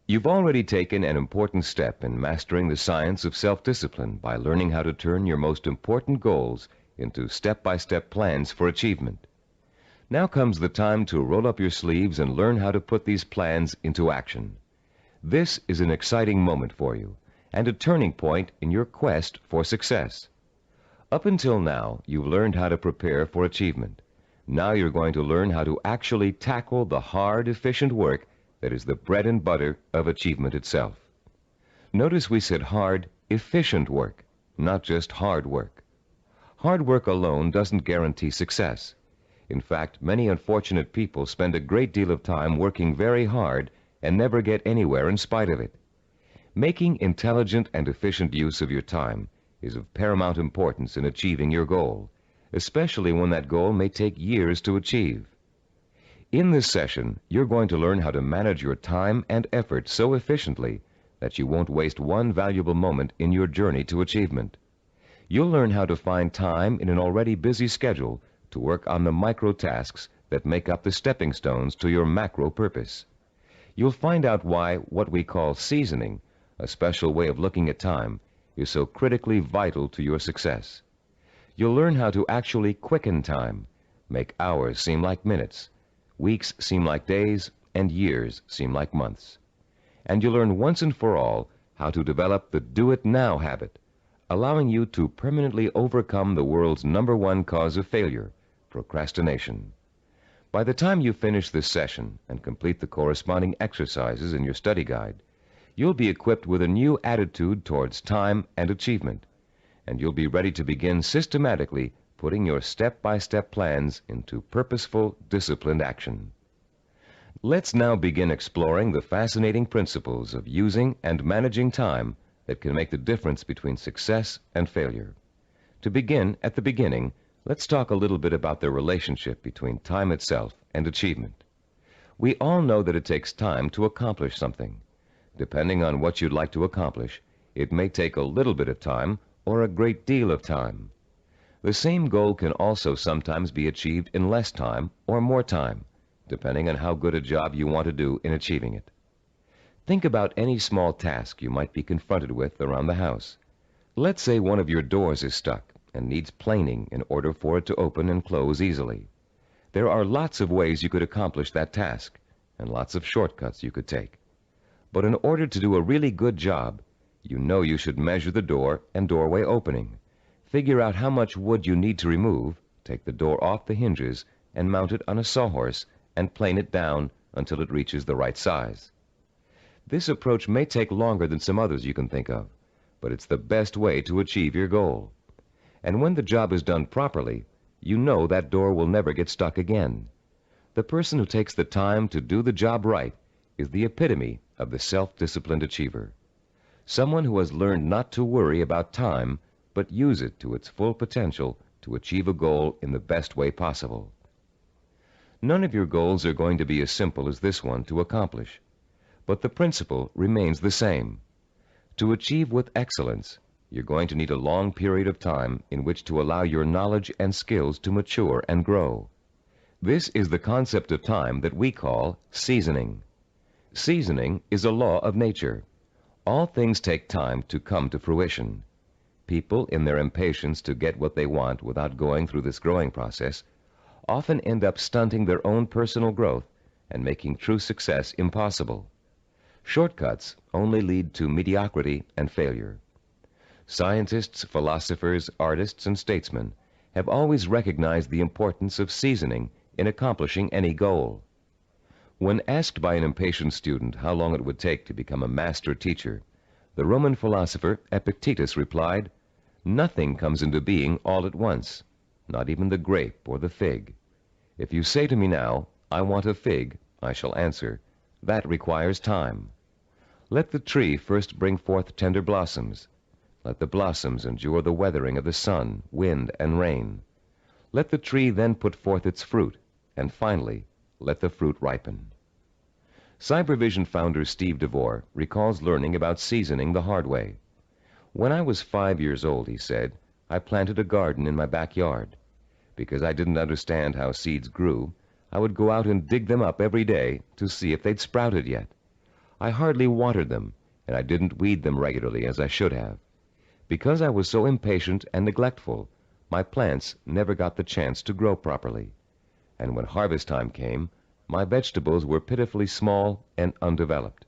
You've already taken an important step in mastering the science of self-discipline by learning how to turn your most important goals into step-by-step plans for achievement. Now comes the time to roll up your sleeves and learn how to put these plans into action. This is an exciting moment for you and a turning point in your quest for success. Up until now, you've learned how to prepare for achievement. Now you're going to learn how to actually tackle the hard, efficient work that is the bread and butter of achievement itself. Notice we said hard, efficient work, not just hard work. Hard work alone doesn't guarantee success. In fact, many unfortunate people spend a great deal of time working very hard and never get anywhere in spite of it. Making intelligent and efficient use of your time is of paramount importance in achieving your goal, especially when that goal may take years to achieve. In this session, you're going to learn how to manage your time and effort so efficiently that you won't waste one valuable moment in your journey to achievement. You'll learn how to find time in an already busy schedule to work on the micro tasks that make up the stepping stones to your macro purpose. You'll find out why what we call seasoning, a special way of looking at time, is so critically vital to your success. You'll learn how to actually quicken time, make hours seem like minutes, weeks seem like days, and years seem like months. And you'll learn once and for all how to develop the do-it-now habit, allowing you to permanently overcome the world's #1 cause of failure, procrastination. By the time you finish this session and complete the corresponding exercises in your study guide, you'll be equipped with a new attitude towards time and achievement, and you'll be ready to begin systematically putting your step-by-step plans into purposeful, disciplined action. Let's now begin exploring the fascinating principles of using and managing time that can make the difference between success and failure. To begin at the beginning, let's talk a little bit about the relationship between time itself and achievement. We all know that it takes time to accomplish something. Depending on what you'd like to accomplish, it may take a little bit of time or a great deal of time. The same goal can also sometimes be achieved in less time or more time, depending on how good a job you want to do in achieving it. Think about any small task you might be confronted with around the house. Let's say one of your doors is stuck and needs planing in order for it to open and close easily. There are lots of ways you could accomplish that task, and lots of shortcuts you could take. But in order to do a really good job, you know you should measure the door and doorway opening, figure out how much wood you need to remove, take the door off the hinges, and mount it on a sawhorse and plane it down until it reaches the right size. This approach may take longer than some others you can think of, but it's the best way to achieve your goal. And when the job is done properly, you know that door will never get stuck again. The person who takes the time to do the job right is the epitome of the self-disciplined achiever. Someone who has learned not to worry about time, but use it to its full potential to achieve a goal in the best way possible. None of your goals are going to be as simple as this one to accomplish, but the principle remains the same. To achieve with excellence, you're going to need a long period of time in which to allow your knowledge and skills to mature and grow. This is the concept of time that we call seasoning. Seasoning is a law of nature. All things take time to come to fruition. People, in their impatience to get what they want without going through this growing process, often end up stunting their own personal growth and making true success impossible. Shortcuts only lead to mediocrity and failure. Scientists, philosophers, artists, and statesmen have always recognized the importance of seasoning in accomplishing any goal. When asked by an impatient student how long it would take to become a master teacher, the Roman philosopher Epictetus replied, "Nothing comes into being all at once, not even the grape or the fig. If you say to me now, 'I want a fig,' I shall answer, 'That requires time.' Let the tree first bring forth tender blossoms. Let the blossoms endure the weathering of the sun, wind, and rain. Let the tree then put forth its fruit, and finally, let the fruit ripen." Cybervision founder Steve DeVore recalls learning about seasoning the hard way. "When I was 5 years old," he said, "I planted a garden in my backyard. Because I didn't understand how seeds grew, I would go out and dig them up every day to see if they'd sprouted yet. I hardly watered them, and I didn't weed them regularly as I should have. Because I was so impatient and neglectful, my plants never got the chance to grow properly. And when harvest time came, my vegetables were pitifully small and undeveloped.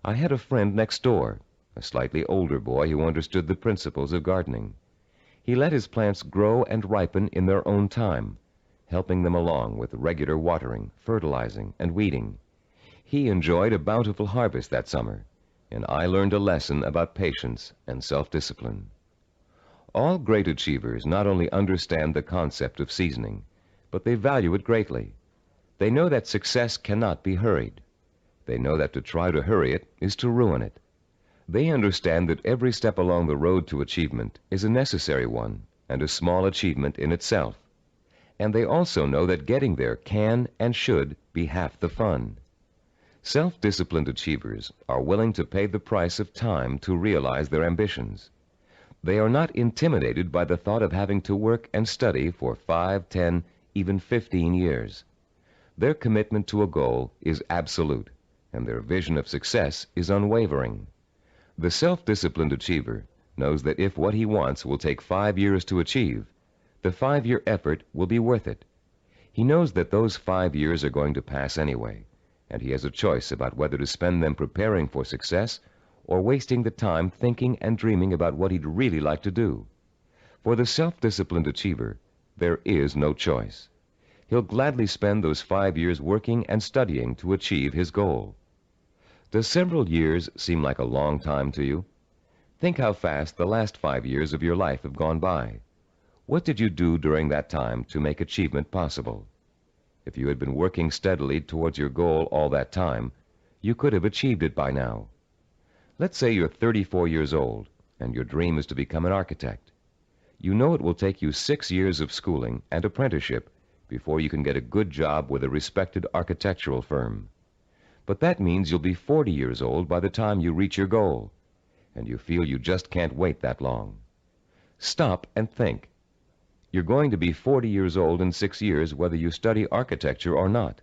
I had a friend next door, a slightly older boy who understood the principles of gardening. He let his plants grow and ripen in their own time, helping them along with regular watering, fertilizing, and weeding. He enjoyed a bountiful harvest that summer, and I learned a lesson about patience and self-discipline. All great achievers not only understand the concept of seasoning, but they value it greatly. They know that success cannot be hurried. They know that to try to hurry it is to ruin it. They understand that every step along the road to achievement is a necessary one and a small achievement in itself. And they also know that getting there can and should be half the fun. Self-disciplined achievers are willing to pay the price of time to realize their ambitions. They are not intimidated by the thought of having to work and study for 5, 10, even 15 years. Their commitment to a goal is absolute, and their vision of success is unwavering. The self-disciplined achiever knows that if what he wants will take 5 years to achieve, the 5-year effort will be worth it. He knows that those 5 years are going to pass anyway, and he has a choice about whether to spend them preparing for success or wasting the time thinking and dreaming about what he'd really like to do. For the self-disciplined achiever, there is no choice. He'll gladly spend those 5 years working and studying to achieve his goal. Does several years seem like a long time to you? Think how fast the last 5 years of your life have gone by. What did you do during that time to make achievement possible? If you had been working steadily towards your goal all that time, you could have achieved it by now. Let's say you're 34 years old, and your dream is to become an architect. You know it will take you 6 years of schooling and apprenticeship before you can get a good job with a respected architectural firm. But that means you'll be 40 years old by the time you reach your goal, and you feel you just can't wait that long. Stop and think. You're going to be 40 years old in 6 years whether you study architecture or not.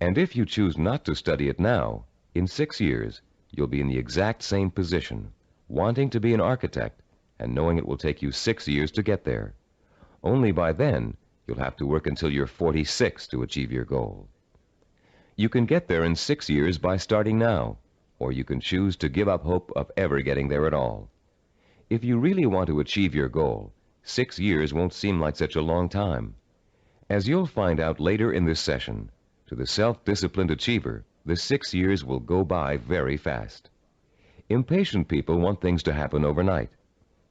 And if you choose not to study it now, in 6 years, you'll be in the exact same position, wanting to be an architect and knowing it will take you 6 years to get there. Only by then, you'll have to work until you're 46 to achieve your goal. You can get there in 6 years by starting now, or you can choose to give up hope of ever getting there at all. If you really want to achieve your goal, 6 years won't seem like such a long time. As you'll find out later in this session, to the self-disciplined achiever, the 6 years will go by very fast. Impatient people want things to happen overnight.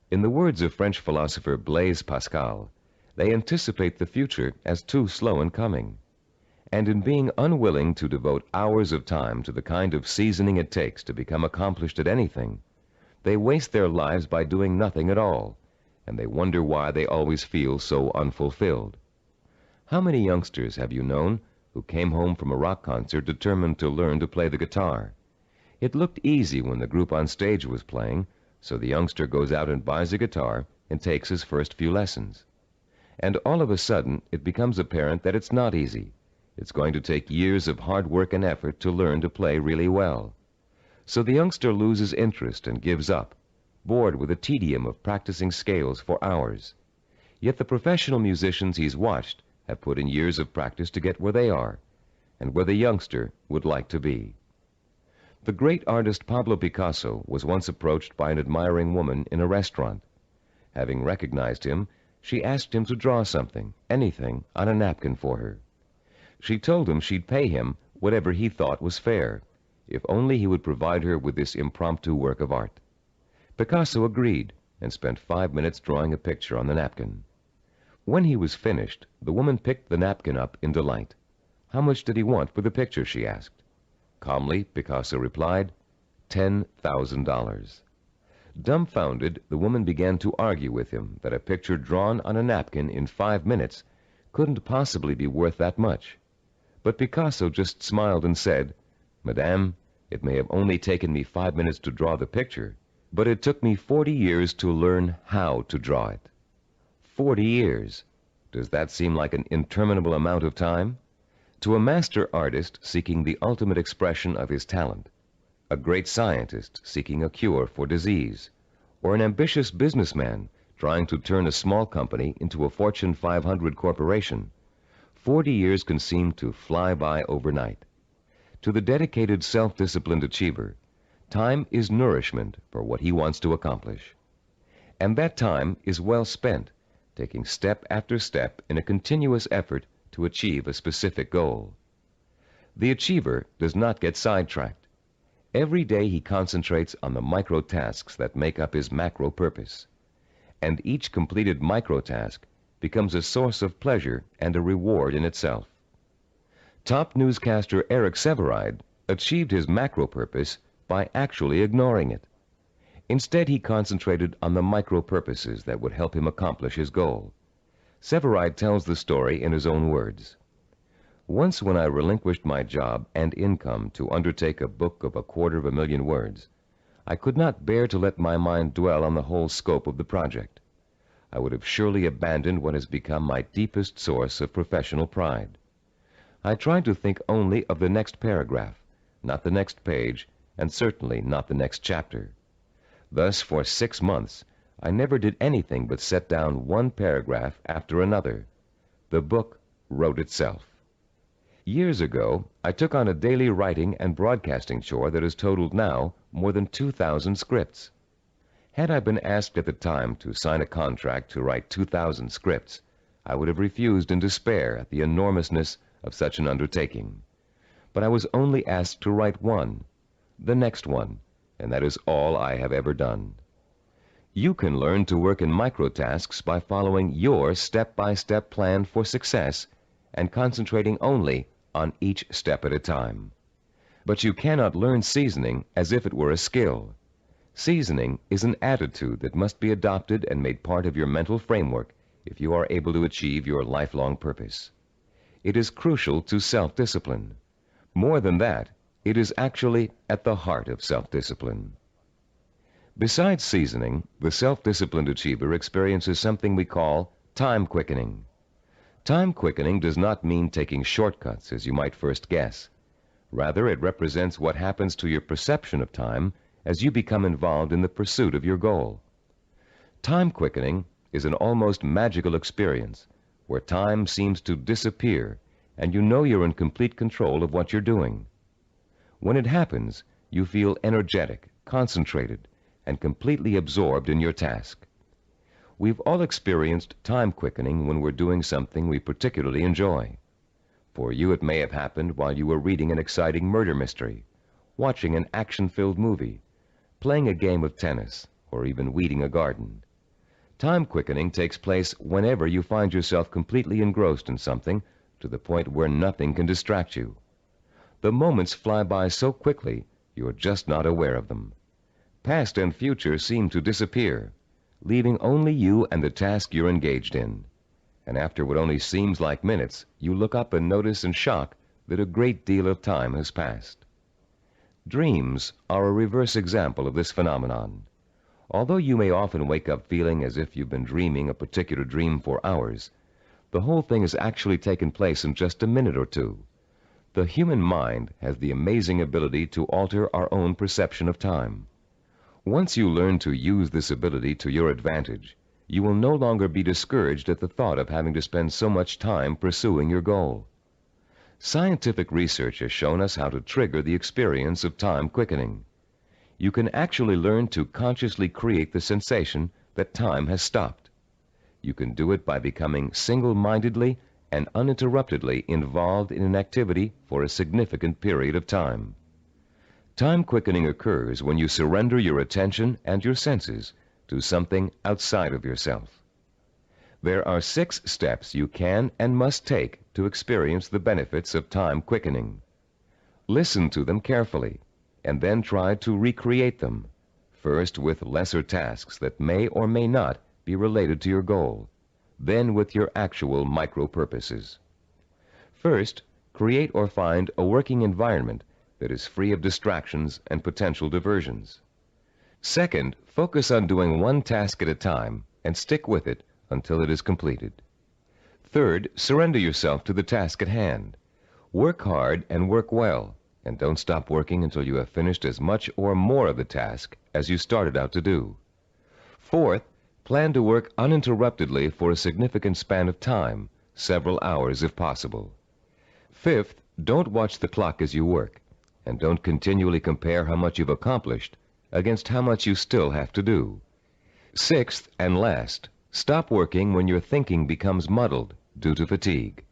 In the words of French philosopher Blaise Pascal, they anticipate the future as too slow in coming. And in being unwilling to devote hours of time to the kind of seasoning it takes to become accomplished at anything, they waste their lives by doing nothing at all, and they wonder why they always feel so unfulfilled. How many youngsters have you known who came home from a rock concert determined to learn to play the guitar? It looked easy when the group on stage was playing, so the youngster goes out and buys a guitar and takes his first few lessons. And all of a sudden, it becomes apparent that it's not easy. It's going to take years of hard work and effort to learn to play really well. So the youngster loses interest and gives up, bored with the tedium of practicing scales for hours. Yet the professional musicians he's watched have put in years of practice to get where they are, and where the youngster would like to be. The great artist Pablo Picasso was once approached by an admiring woman in a restaurant. Having recognized him, she asked him to draw something, anything, on a napkin for her. She told him she'd pay him whatever he thought was fair, if only he would provide her with this impromptu work of art. Picasso agreed and spent 5 minutes drawing a picture on the napkin. When he was finished, the woman picked the napkin up in delight. How much did he want for the picture, she asked. Calmly, Picasso replied, $10,000. Dumbfounded, the woman began to argue with him that a picture drawn on a napkin in 5 minutes couldn't possibly be worth that much. But Picasso just smiled and said, Madame, it may have only taken me 5 minutes to draw the picture, but it took me 40 years to learn how to draw it. 40 years. Does that seem like an interminable amount of time? To a master artist seeking the ultimate expression of his talent, a great scientist seeking a cure for disease, or an ambitious businessman trying to turn a small company into a Fortune 500 corporation, 40 years can seem to fly by overnight. To the dedicated, self-disciplined achiever, time is nourishment for what he wants to accomplish. And that time is well spent, taking step after step in a continuous effort to achieve a specific goal. The achiever does not get sidetracked. Every day he concentrates on the micro tasks that make up his macro purpose. And each completed micro task becomes a source of pleasure and a reward in itself. Top newscaster Eric Sevareid achieved his macro purpose by actually ignoring it. Instead, he concentrated on the micro purposes that would help him accomplish his goal. Sevareid tells the story in his own words. Once when I relinquished my job and income to undertake a book of 250,000 words, I could not bear to let my mind dwell on the whole scope of the project. I would have surely abandoned what has become my deepest source of professional pride. I tried to think only of the next paragraph, not the next page, and certainly not the next chapter. Thus, for 6 months, I never did anything but set down one paragraph after another. The book wrote itself. Years ago, I took on a daily writing and broadcasting chore that has totaled now more than 2,000 scripts. Had I been asked at the time to sign a contract to write 2,000 scripts, I would have refused in despair at the enormousness of such an undertaking. But I was only asked to write one, the next one, and that is all I have ever done. You can learn to work in microtasks by following your step-by-step plan for success and concentrating only on each step at a time. But you cannot learn seasoning as if it were a skill. Seasoning is an attitude that must be adopted and made part of your mental framework if you are able to achieve your lifelong purpose. It is crucial to self-discipline. More than that, it is actually at the heart of self-discipline. Besides seasoning, the self-disciplined achiever experiences something we call time quickening. Time quickening does not mean taking shortcuts, as you might first guess. Rather, it represents what happens to your perception of time as you become involved in the pursuit of your goal. Time quickening is an almost magical experience where time seems to disappear and you know you're in complete control of what you're doing. When it happens, you feel energetic, concentrated, and completely absorbed in your task. We've all experienced time quickening when we're doing something we particularly enjoy. For you, it may have happened while you were reading an exciting murder mystery, watching an action-filled movie, playing a game of tennis, or even weeding a garden. Time quickening takes place whenever you find yourself completely engrossed in something to the point where nothing can distract you. The moments fly by so quickly, you're just not aware of them. Past and future seem to disappear, leaving only you and the task you're engaged in. And after what only seems like minutes, you look up and notice in shock that a great deal of time has passed. Dreams are a reverse example of this phenomenon. Although you may often wake up feeling as if you've been dreaming a particular dream for hours, the whole thing has actually taken place in just a minute or two. The human mind has the amazing ability to alter our own perception of time. Once you learn to use this ability to your advantage, you will no longer be discouraged at the thought of having to spend so much time pursuing your goal. Scientific research has shown us how to trigger the experience of time quickening. You can actually learn to consciously create the sensation that time has stopped. You can do it by becoming single-mindedly and uninterruptedly involved in an activity for a significant period of time. Time quickening occurs when you surrender your attention and your senses to something outside of yourself. There are 6 steps you can and must take to experience the benefits of time quickening. Listen to them carefully, and then try to recreate them, first with lesser tasks that may or may not be related to your goal, then with your actual micro-purposes. First, create or find a working environment that is free of distractions and potential diversions. Second, focus on doing one task at a time and stick with it until it is completed. Third, surrender yourself to the task at hand. Work hard and work well, and don't stop working until you have finished as much or more of the task as you started out to do. Fourth, plan to work uninterruptedly for a significant span of time, several hours if possible. Fifth, don't watch the clock as you work, and don't continually compare how much you've accomplished against how much you still have to do. Sixth and last, stop working when your thinking becomes muddled due to fatigue.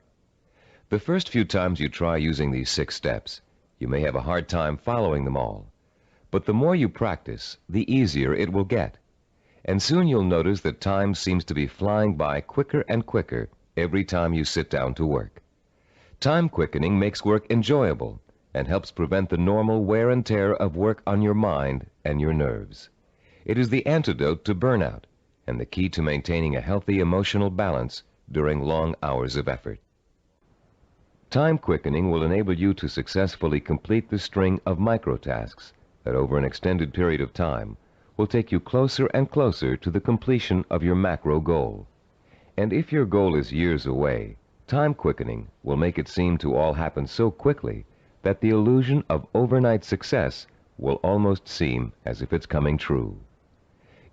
The first few times you try using these 6 steps, you may have a hard time following them all. But the more you practice, the easier it will get. And soon you'll notice that time seems to be flying by quicker and quicker every time you sit down to work. Time quickening makes work enjoyable and helps prevent the normal wear and tear of work on your mind and your nerves. It is the antidote to burnout and the key to maintaining a healthy emotional balance during long hours of effort. Time quickening will enable you to successfully complete the string of microtasks that over an extended period of time will take you closer and closer to the completion of your macro goal. And if your goal is years away, time quickening will make it seem to all happen so quickly that the illusion of overnight success will almost seem as if it's coming true.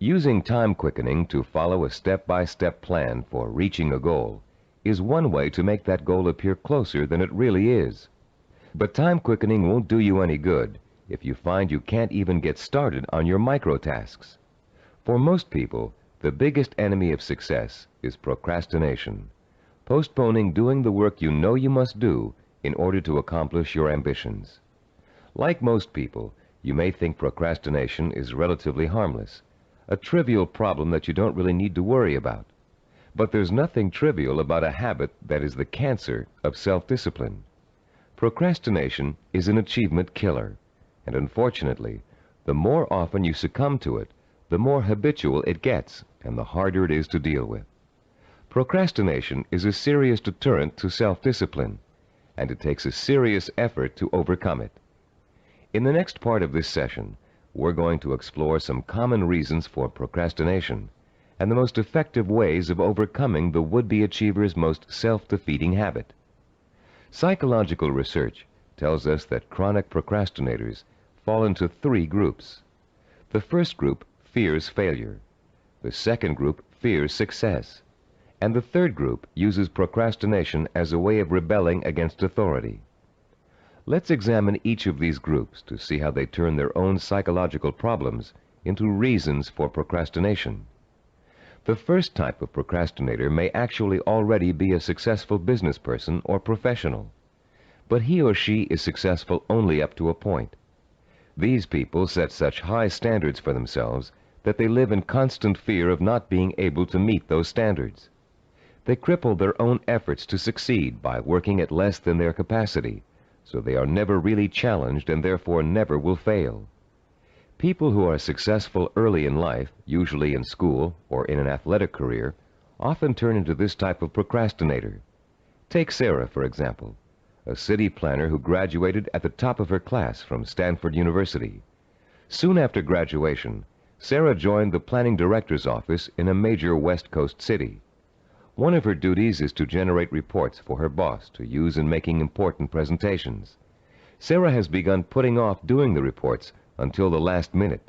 Using time quickening to follow a step-by-step plan for reaching a goal is one way to make that goal appear closer than it really is. But time quickening won't do you any good if you find you can't even get started on your microtasks. For most people, the biggest enemy of success is procrastination, postponing doing the work you know you must do in order to accomplish your ambitions. Like most people, you may think procrastination is relatively harmless, a trivial problem that you don't really need to worry about. But there's nothing trivial about a habit that is the cancer of self-discipline. Procrastination is an achievement killer, and unfortunately, the more often you succumb to it, the more habitual it gets and the harder it is to deal with. Procrastination is a serious deterrent to self-discipline, and it takes a serious effort to overcome it. In the next part of this session, we're going to explore some common reasons for procrastination and the most effective ways of overcoming the would-be achiever's most self-defeating habit. Psychological research tells us that chronic procrastinators fall into 3 groups. The first group fears failure. The second group fears success. And the third group uses procrastination as a way of rebelling against authority. Let's examine each of these groups to see how they turn their own psychological problems into reasons for procrastination. The first type of procrastinator may actually already be a successful business person or professional, but he or she is successful only up to a point. These people set such high standards for themselves that they live in constant fear of not being able to meet those standards. They cripple their own efforts to succeed by working at less than their capacity, so they are never really challenged and therefore never will fail. People who are successful early in life, usually in school or in an athletic career, often turn into this type of procrastinator. Take Sarah, for example, a city planner who graduated at the top of her class from Stanford University. Soon after graduation, Sarah joined the planning director's office in a major West Coast city. One of her duties is to generate reports for her boss to use in making important presentations. Sarah has begun putting off doing the reports until the last minute.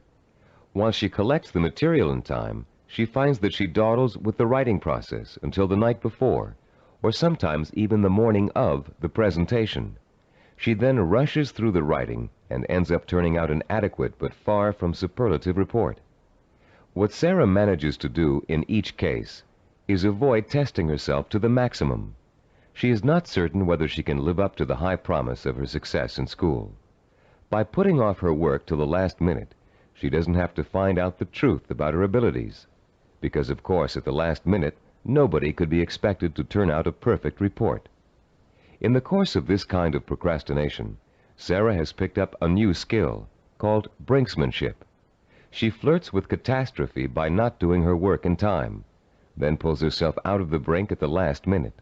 While she collects the material in time, she finds that she dawdles with the writing process until the night before, or sometimes even the morning of the presentation. She then rushes through the writing and ends up turning out an adequate but far from superlative report. What Sarah manages to do in each case is avoid testing herself to the maximum. She is not certain whether she can live up to the high promise of her success in school. By putting off her work till the last minute, she doesn't have to find out the truth about her abilities, because of course at the last minute nobody could be expected to turn out a perfect report. In the course of this kind of procrastination, Sarah has picked up a new skill called brinksmanship. She flirts with catastrophe by not doing her work in time, then pulls herself out of the brink at the last minute.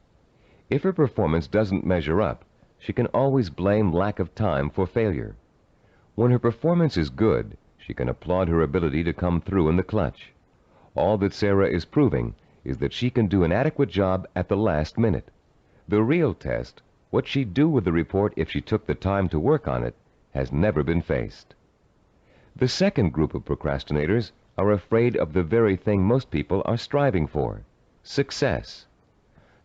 If her performance doesn't measure up, she can always blame lack of time for failure. When her performance is good, she can applaud her ability to come through in the clutch. All that Sarah is proving is that she can do an adequate job at the last minute. The real test, what she'd do with the report if she took the time to work on it, has never been faced. The second group of procrastinators are afraid of the very thing most people are striving for: success.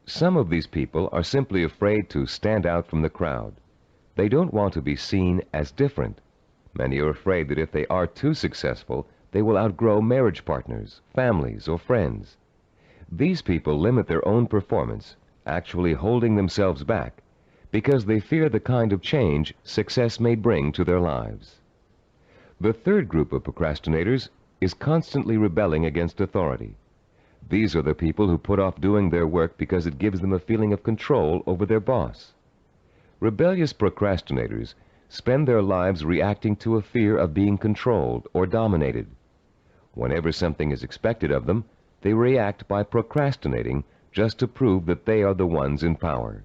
Some of these people are simply afraid to stand out from the crowd. They don't want to be seen as different. Many are afraid that if they are too successful, they will outgrow marriage partners, families, or friends. These people limit their own performance, actually holding themselves back, because they fear the kind of change success may bring to their lives. The third group of procrastinators is constantly rebelling against authority. These are the people who put off doing their work because it gives them a feeling of control over their boss. Rebellious procrastinators spend their lives reacting to a fear of being controlled or dominated. Whenever something is expected of them, they react by procrastinating just to prove that they are the ones in power.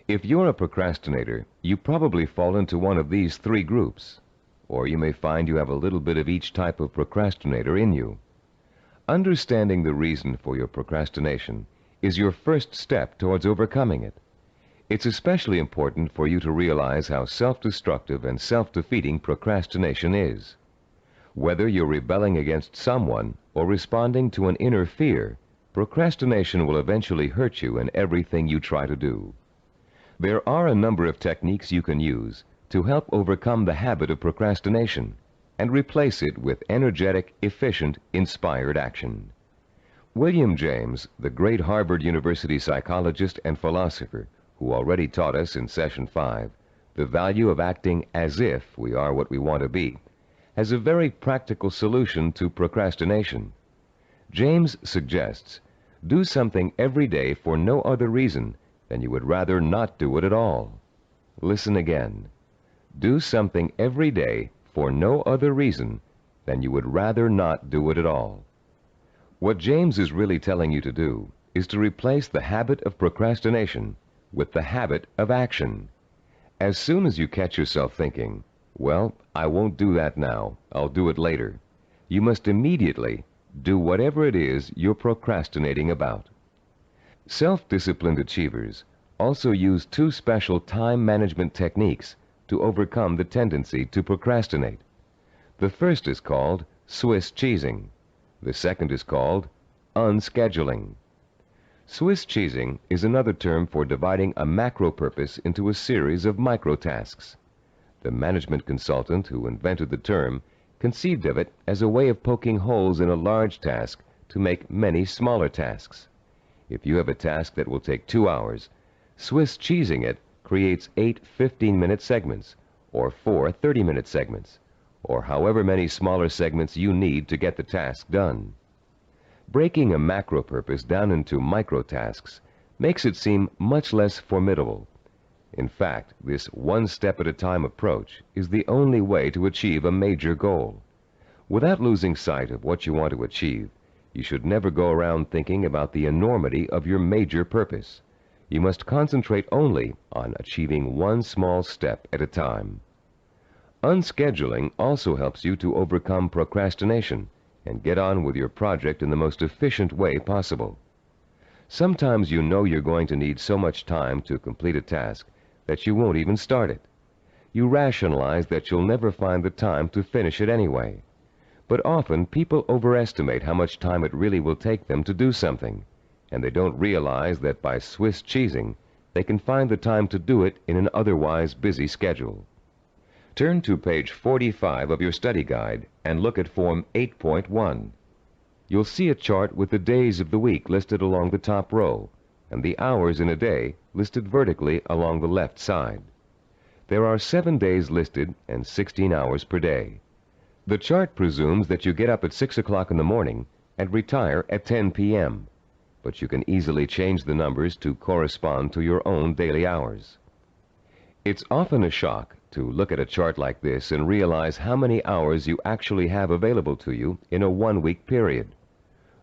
If you're a procrastinator, you probably fall into one of these three groups, or you may find you have a little bit of each type of procrastinator in you. Understanding the reason for your procrastination is your first step towards overcoming it. It's especially important for you to realize how self-destructive and self-defeating procrastination is. Whether you're rebelling against someone or responding to an inner fear, procrastination will eventually hurt you in everything you try to do. There are a number of techniques you can use to help overcome the habit of procrastination and replace it with energetic, efficient, inspired action. William James, the great Harvard University psychologist and philosopher, who already taught us in Session 5 the value of acting as if we are what we want to be, has a very practical solution to procrastination. James suggests, do something every day for no other reason than you would rather not do it at all. Listen again. Do something every day for no other reason than you would rather not do it at all. What James is really telling you to do is to replace the habit of procrastination with the habit of action. As soon as you catch yourself thinking, well, I won't do that now, I'll do it later, you must immediately do whatever it is you're procrastinating about. Self-disciplined achievers also use two special time management techniques to overcome the tendency to procrastinate. The first is called Swiss cheesing. The second is called unscheduling. Swiss cheesing is another term for dividing a macro purpose into a series of micro tasks. The management consultant who invented the term conceived of it as a way of poking holes in a large task to make many smaller tasks. If you have a task that will take 2 hours, Swiss cheesing it creates 8 15-minute segments, or 4 30-minute segments, or however many smaller segments you need to get the task done. Breaking a macro purpose down into micro tasks makes it seem much less formidable. In fact, this one-step-at-a-time approach is the only way to achieve a major goal. Without losing sight of what you want to achieve, you should never go around thinking about the enormity of your major purpose. You must concentrate only on achieving one small step at a time. Unscheduling also helps you to overcome procrastination and get on with your project in the most efficient way possible. Sometimes you know you're going to need so much time to complete a task that you won't even start it. You rationalize that you'll never find the time to finish it anyway. But often people overestimate how much time it really will take them to do something, and they don't realize that by Swiss cheesing, they can find the time to do it in an otherwise busy schedule. Turn to page 45 of your study guide and look at Form 8.1. You'll see a chart with the days of the week listed along the top row, and the hours in a day listed vertically along the left side. There are 7 days listed and 16 hours per day. The chart presumes that you get up at 6 o'clock in the morning and retire at 10 p.m., but you can easily change the numbers to correspond to your own daily hours. It's often a shock to look at a chart like this and realize how many hours you actually have available to you in a one-week period.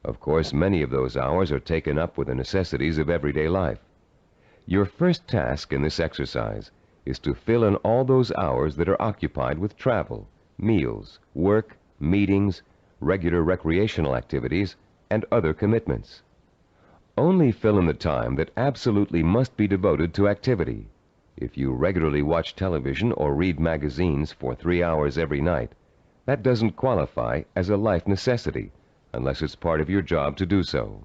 Of course, many of those hours are taken up with the necessities of everyday life. Your first task in this exercise is to fill in all those hours that are occupied with travel, meals, work, meetings, regular recreational activities, and other commitments. Only fill in the time that absolutely must be devoted to activity. If you regularly watch television or read magazines for 3 hours every night, that doesn't qualify as a life necessity unless it's part of your job to do so.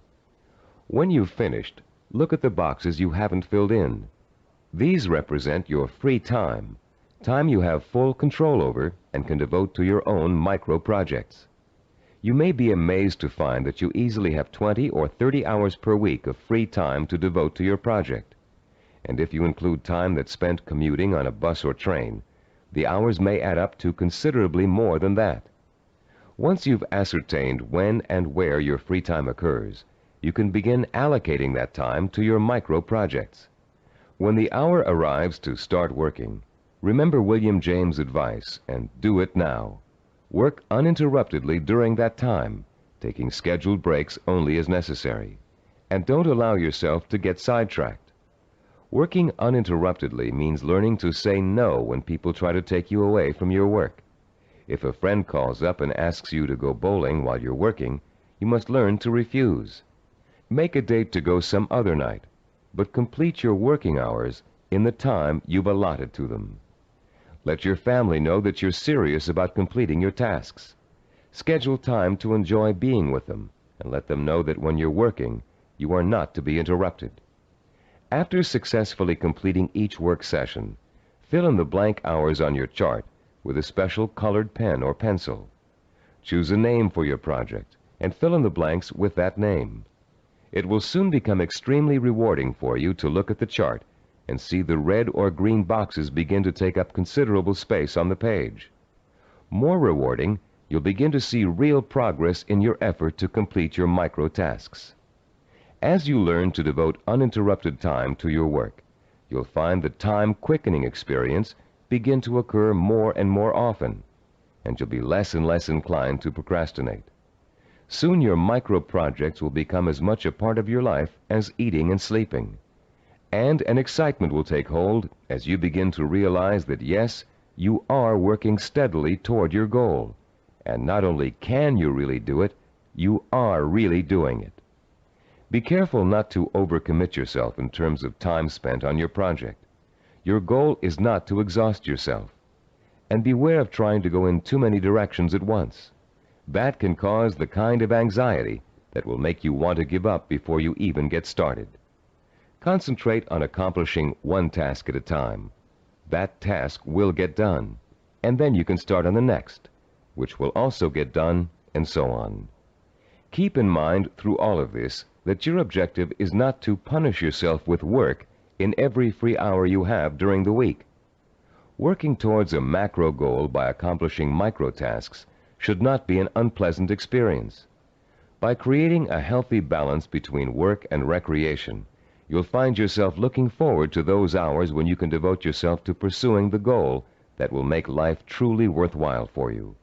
When you've finished, look at the boxes you haven't filled in. These represent your free time, time you have full control over and can devote to your own micro-projects. You may be amazed to find that you easily have 20 or 30 hours per week of free time to devote to your project. And if you include time that's spent commuting on a bus or train, the hours may add up to considerably more than that. Once you've ascertained when and where your free time occurs, you can begin allocating that time to your micro-projects. When the hour arrives to start working, remember William James' advice and do it now. Work uninterruptedly during that time, taking scheduled breaks only as necessary. And don't allow yourself to get sidetracked. Working uninterruptedly means learning to say no when people try to take you away from your work. If a friend calls up and asks you to go bowling while you're working, you must learn to refuse. Make a date to go some other night, but complete your working hours in the time you've allotted to them. Let your family know that you're serious about completing your tasks. Schedule time to enjoy being with them, and let them know that when you're working, you are not to be interrupted. After successfully completing each work session, fill in the blank hours on your chart with a special colored pen or pencil. Choose a name for your project and fill in the blanks with that name. It will soon become extremely rewarding for you to look at the chart and see the red or green boxes begin to take up considerable space on the page. More rewarding, you'll begin to see real progress in your effort to complete your micro-tasks. As you learn to devote uninterrupted time to your work, you'll find the time-quickening experience begin to occur more and more often, and you'll be less and less inclined to procrastinate. Soon your micro-projects will become as much a part of your life as eating and sleeping. And an excitement will take hold as you begin to realize that yes, you are working steadily toward your goal. And not only can you really do it, you are really doing it. Be careful not to overcommit yourself in terms of time spent on your project. Your goal is not to exhaust yourself. And beware of trying to go in too many directions at once. That can cause the kind of anxiety that will make you want to give up before you even get started. Concentrate on accomplishing one task at a time. That task will get done, and then you can start on the next, which will also get done, and so on. Keep in mind through all of this that your objective is not to punish yourself with work in every free hour you have during the week. Working towards a macro goal by accomplishing micro tasks should not be an unpleasant experience. By creating a healthy balance between work and recreation, you'll find yourself looking forward to those hours when you can devote yourself to pursuing the goal that will make life truly worthwhile for you.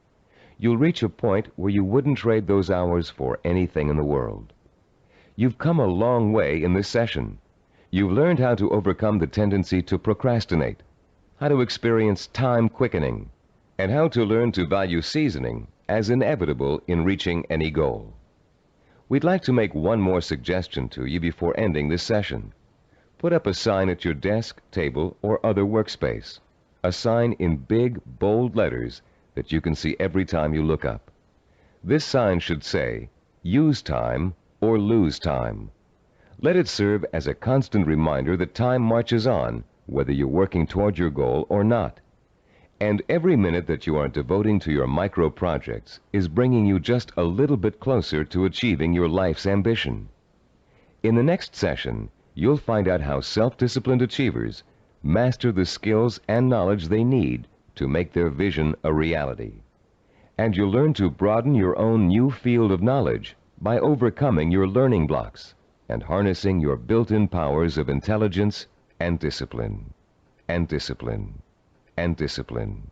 You'll reach a point where you wouldn't trade those hours for anything in the world. You've come a long way in this session. You've learned how to overcome the tendency to procrastinate, how to experience time quickening, and how to learn to value seasoning as inevitable in reaching any goal. We'd like to make one more suggestion to you before ending this session. Put up a sign at your desk, table, or other workspace. A sign in big, bold letters that you can see every time you look up. This sign should say, "Use time or lose time." Let it serve as a constant reminder that time marches on, whether you're working toward your goal or not. And every minute that you are devoting to your micro-projects is bringing you just a little bit closer to achieving your life's ambition. In the next session, you'll find out how self-disciplined achievers master the skills and knowledge they need to make their vision a reality. And you'll learn to broaden your own new field of knowledge by overcoming your learning blocks and harnessing your built-in powers of intelligence and discipline, and discipline, and discipline,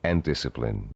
and discipline.